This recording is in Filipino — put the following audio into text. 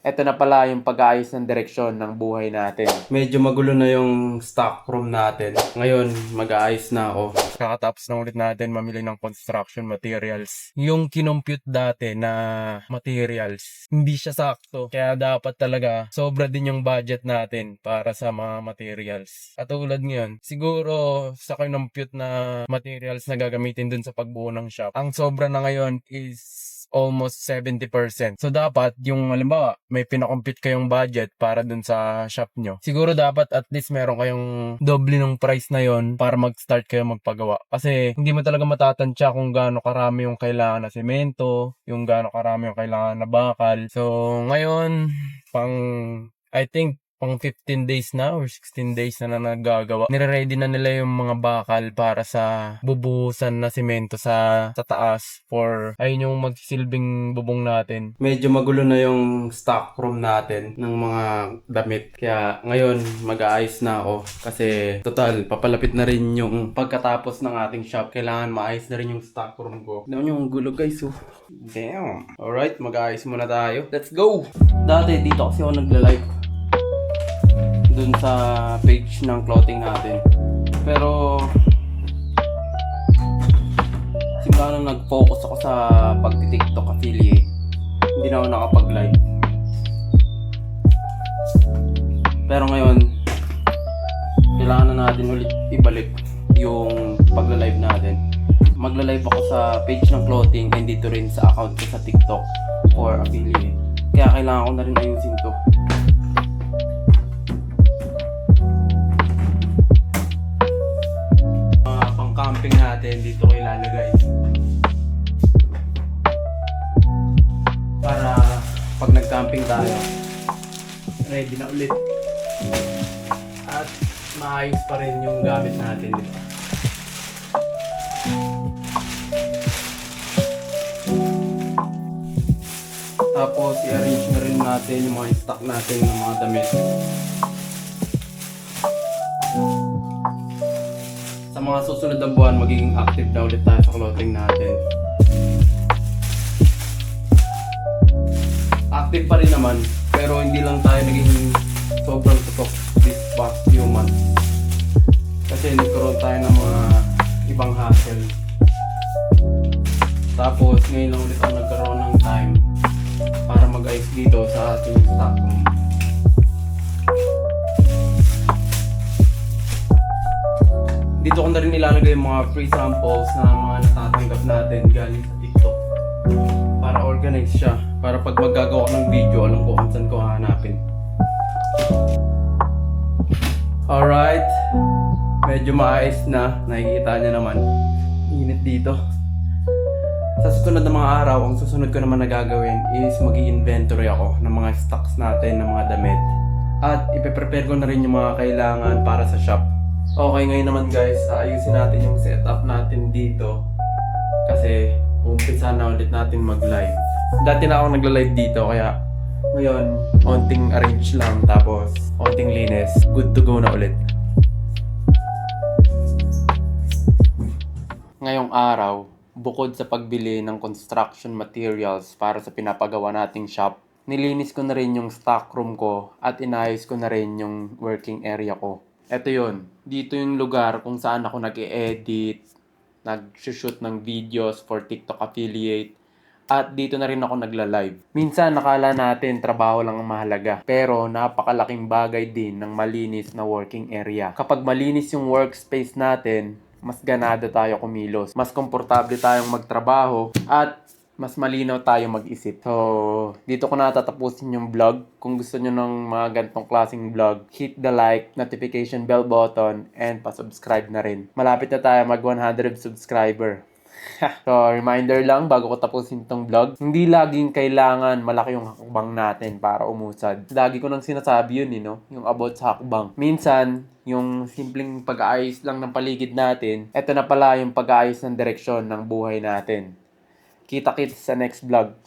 Ito na pala yung pag-aayos ng direksyon ng buhay natin. Medyo magulo na yung stock room natin. Ngayon, mag-aayos na ako. Kakatapos na ulit natin mamili ng construction materials. Yung kinompute dati na materials, hindi siya sakto. Kaya dapat talaga sobra din yung budget natin para sa mga materials. At tulad ngayon, siguro sa kinompute na materials na gagamitin dun sa pagbuo ng shop, ang sobra na ngayon is almost 70%. So dapat yung halimbawa may pinakompute kayong budget para dun sa shop nyo. Siguro dapat at least meron kayong doble ng price na yon para mag-start kayo magpagawa. Kasi hindi mo talaga matatansya kung gaano karami yung kailangan na semento, yung gaano karami yung kailangan na bakal. So ngayon, I think pang 15 days na or 16 days na nagagawa. Nire-ready na nila yung mga bakal para sa bubuhusan na semento sa taas for ayun yung magsilbing bubong natin. Medyo magulo na yung stock room natin ng mga damit. Kaya ngayon mag-aayos na ako kasi total papalapit na rin yung pagkatapos ng ating shop. Kailangan maayos na rin yung stock room ko. Tignan nyo yung gulo guys oh. Damn. Alright, mag-aayos muna tayo. Let's go! Dati dito kasi ako nagla-live dun sa page ng clothing natin. Pero simula nung nag-focus ako sa pag-TikTok affiliate, hindi na ako nakapag-live. Pero ngayon, kailangan na natin ulit ibalik yung pagla-live natin. Magla-live ako sa page ng clothing and dito rin sa account ko sa TikTok for affiliate. Kaya kailangan ko na rin ayusin to. Camping natin dito ko ilalagay para pag nag-camping tayo ready na ulit at maayos pa rin yung gamit natin, di ba? Tapos i-arrange na rin natin yung mga stock natin ng mga damit. Sa mga susunod na buwan, magiging active na ulit tayo sa clothing natin. Active pa rin naman, pero hindi lang tayo naging sobrang tutok this past few months. Kasi nagkaroon tayo ng mga ibang hassle. Tapos ngayon lang ulit ako nagkaroon ng time para mag-ayos dito sa ating stock room. Dito ko na rin ilalagay yung mga free samples na mga natatanggap natin galing sa TikTok para organize siya, para pag maggagawa ko ng video alam ko kung saan ko hahanapin. Alright, medyo maayos na, nakikita niya naman init dito. Sa susunod na mga araw, ang susunod ko naman na gagawin is mag-i-inventory ako ng mga stocks natin ng mga damit at ipe-prepare ko na rin yung mga kailangan para sa shop. Okay, ngayon naman guys, ayusin natin yung setup natin dito kasi umpisa na ulit natin mag-live. Dati na ako nagla-live dito kaya ngayon, onting arrange lang tapos onting linis. Good to go na ulit. Ngayong araw, bukod sa pagbili ng construction materials para sa pinapagawa nating shop, nilinis ko na rin yung stock room ko at inayos ko na rin yung working area ko. Ito yun. Dito yung lugar kung saan ako nag-e-edit, nag-shoot ng videos for TikTok affiliate, at dito na rin ako nagla-live. Minsan nakala natin trabaho lang ang mahalaga, pero napakalaking bagay din ng malinis na working area. Kapag malinis yung workspace natin, mas ganado tayo kumilos, mas komportable tayong magtrabaho, at mas malinaw tayo mag-isip. So, dito ko na tatapusin yung vlog. Kung gusto nyo ng mga ganitong klaseng vlog, hit the like, notification bell button, and pa-subscribe na rin. Malapit na tayo mag 100 subscriber. So, reminder lang bago ko tapusin itong vlog, hindi laging kailangan malaki yung hakbang natin para umusad. Lagi ko nang sinasabi yun, yung about sa hakbang. Minsan, yung simpleng pag-aayos lang ng paligid natin, eto na pala yung pag-aayos ng direksyon ng buhay natin. Kita-kits sa next vlog.